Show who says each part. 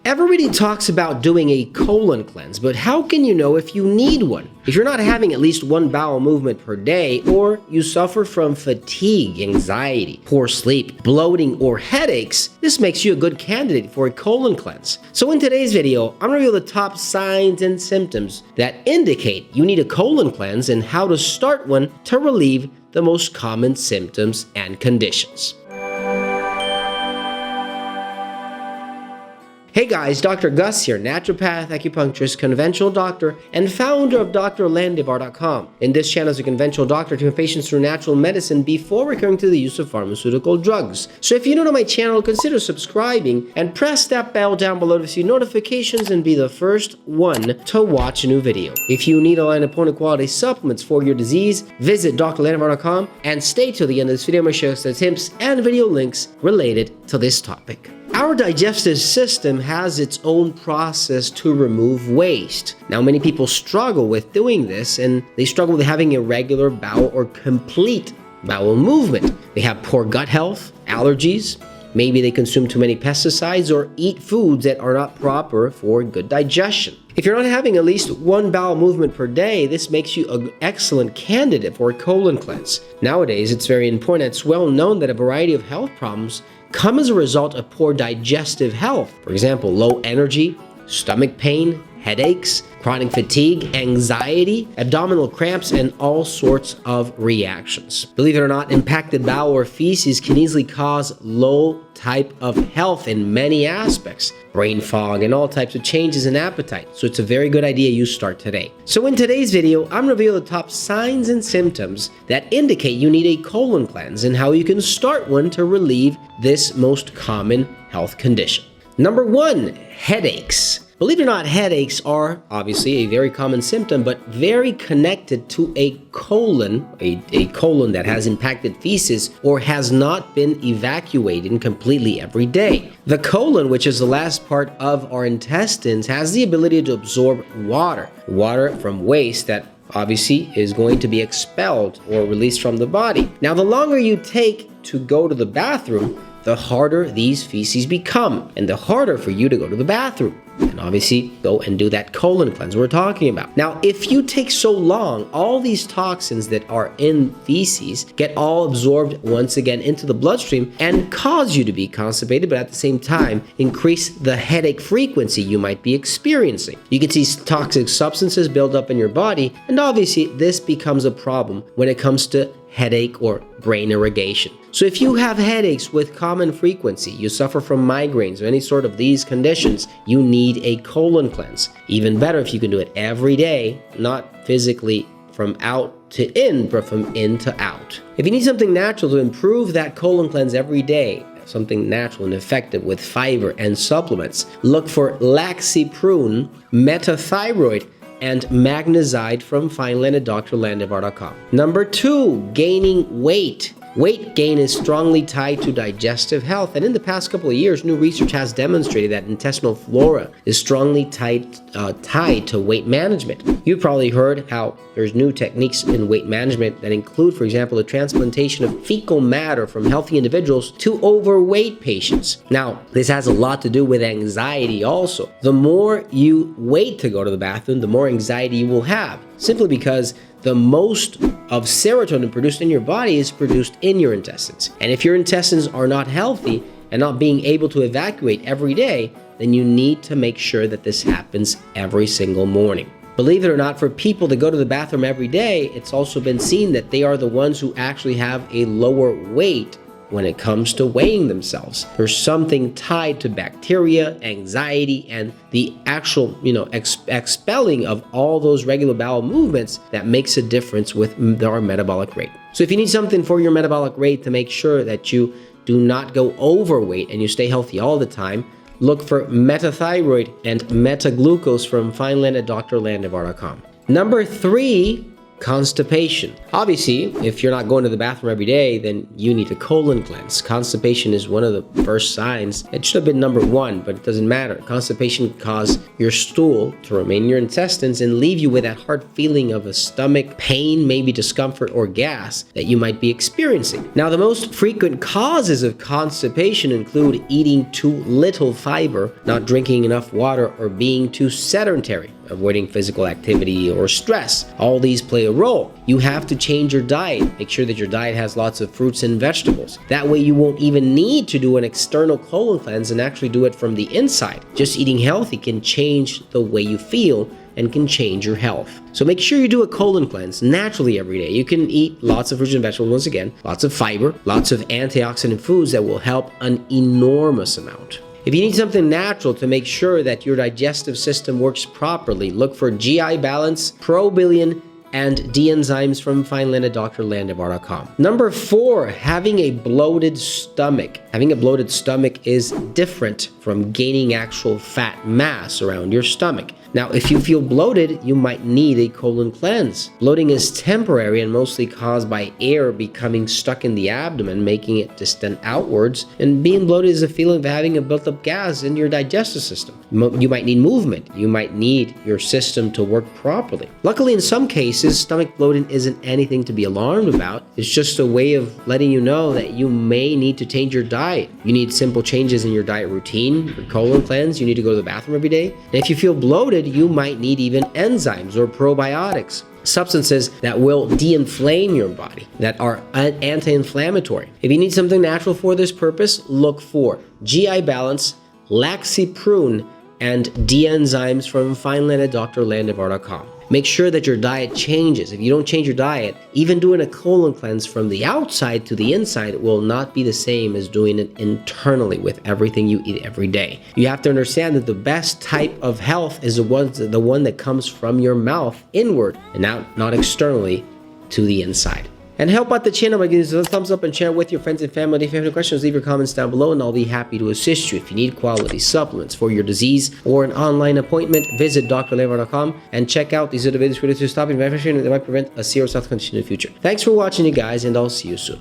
Speaker 1: Everybody talks about doing a colon cleanse, but how can you know if you need one? If you're not having at least one bowel movement per day, or you suffer from fatigue, anxiety, poor sleep, bloating, or headaches, this makes you a good candidate for a colon cleanse. So in today's video, I'm going to reveal the top signs and symptoms that indicate you need a colon cleanse and how to start one to relieve the most common symptoms and conditions. Hey guys, Dr. Gus here, naturopath, acupuncturist, conventional doctor, and founder of Landivar.com. In this channel as a conventional doctor treating patients through natural medicine before recurring to the use of pharmaceutical drugs. So if you're new to my channel, consider subscribing and press that bell down below to receive notifications and be the first one to watch a new video. If you need online opponent quality supplements for your disease, visit Landivar.com and stay till the end of this video. I'm going to share some tips and video links related to this topic. Our digestive system has its own process to remove waste. Now, many people struggle with doing this, and they struggle with having irregular bowel or complete bowel movement. They have poor gut health, allergies, maybe they consume too many pesticides or eat foods that are not proper for good digestion. If you're not having at least one bowel movement per day, this makes you an excellent candidate for a colon cleanse. Nowadays, it's very important. It's well known that a variety of health problems come as a result of poor digestive health. For example, low energy, stomach pain, headaches, chronic fatigue, anxiety, abdominal cramps, and all sorts of reactions. Believe it or not, impacted bowel or feces can easily cause low type of health in many aspects, brain fog, and all types of changes in appetite. So it's a very good idea you start today. So in today's video, I'm going to reveal the top signs and symptoms that indicate you need a colon cleanse and how you can start one to relieve this most common health condition. Number 1, headaches. Believe it or not, headaches are obviously a very common symptom, but very connected to a colon, a colon that has impacted feces or has not been evacuated completely every day. The colon, which is the last part of our intestines, has the ability to absorb water from waste that obviously is going to be expelled or released from the body. Now, the longer you take to go to the bathroom, the harder these feces become, and the harder for you to go to the bathroom. And obviously, go and do that colon cleanse we're talking about. Now, if you take so long, all these toxins that are in feces get all absorbed once again into the bloodstream and cause you to be constipated, but at the same time, increase the headache frequency you might be experiencing. You can see toxic substances build up in your body, and obviously, this becomes a problem when it comes to headache or brain irrigation. So if you have headaches with common frequency, you suffer from migraines or any sort of these conditions, you need a colon cleanse. Even better if you can do it every day, not physically from out to in, but from in to out. If you need something natural to improve that colon cleanse every day, something natural and effective with fiber and supplements, look for Laxiprune, metathyroid, and magnesite from Fineland at Landivar.com. Number 2, gaining weight. Weight gain is strongly tied to digestive health, and in the past couple of years, new research has demonstrated that intestinal flora is strongly tied to weight management. You've probably heard how there's new techniques in weight management that include, for example, the transplantation of fecal matter from healthy individuals to overweight patients. Now, this has a lot to do with anxiety also. The more you wait to go to the bathroom, the more anxiety you will have, simply because the most of serotonin produced in your body is produced in your intestines. And if your intestines are not healthy and not being able to evacuate every day, then you need to make sure that this happens every single morning. Believe it or not, for people to go to the bathroom every day, it's also been seen that they are the ones who actually have a lower weight when it comes to weighing themselves. There's something tied to bacteria, anxiety, and the actual, expelling of all those regular bowel movements that makes a difference with our metabolic rate. So if you need something for your metabolic rate to make sure that you do not go overweight and you stay healthy all the time, look for metathyroid and metaglucose from Fineland at Landivar.com. Number 3, Constipation. Obviously, if you're not going to the bathroom every day, then you need a colon cleanse. Constipation is one of the first signs. It should have been number one, but it doesn't matter. Constipation can cause your stool to remain in your intestines and leave you with that hard feeling of a stomach pain, maybe discomfort or gas that you might be experiencing. Now, the most frequent causes of constipation include eating too little fiber, not drinking enough water, or being too sedentary, avoiding physical activity or stress. All these play a role. You have to change your diet. Make sure that your diet has lots of fruits and vegetables. That way you won't even need to do an external colon cleanse and actually do it from the inside. Just eating healthy can change the way you feel and can change your health. So make sure you do a colon cleanse naturally every day. You can eat lots of fruits and vegetables, once again, lots of fiber, lots of antioxidant foods that will help an enormous amount. If you need something natural to make sure that your digestive system works properly, look for GI Balance, Probilion, and D-enzymes from Fineland at drlandivar.com. Number 4, having a bloated stomach. Having a bloated stomach is different from gaining actual fat mass around your stomach. Now, if you feel bloated, you might need a colon cleanse. Bloating is temporary and mostly caused by air becoming stuck in the abdomen, making it distend outwards. And being bloated is a feeling of having a built-up gas in your digestive system. You might need movement. You might need your system to work properly. Luckily, in some cases, stomach bloating isn't anything to be alarmed about. It's just a way of letting you know that you may need to change your diet. You need simple changes in your diet routine, your colon cleanse. You need to go to the bathroom every day. And if you feel bloated, you might need even enzymes or probiotics, substances that will de-inflame your body, that are anti-inflammatory. If you need something natural for this purpose, look for GI Balance, Laxiprune, and D-enzymes from Fineland at drlandivar.com. Make sure that your diet changes. If you don't change your diet, even doing a colon cleanse from the outside to the inside will not be the same as doing it internally with everything you eat every day. You have to understand that the best type of health is the one that comes from your mouth inward and not externally to the inside. And help out the channel by giving us a thumbs up and share with your friends and family. If you have any questions, leave your comments down below and I'll be happy to assist you. If you need quality supplements for your disease or an online appointment, visit drlandivar.com and check out these other videos related to stopping infection that might prevent a serious health condition in the future. Thanks for watching, you guys, and I'll see you soon.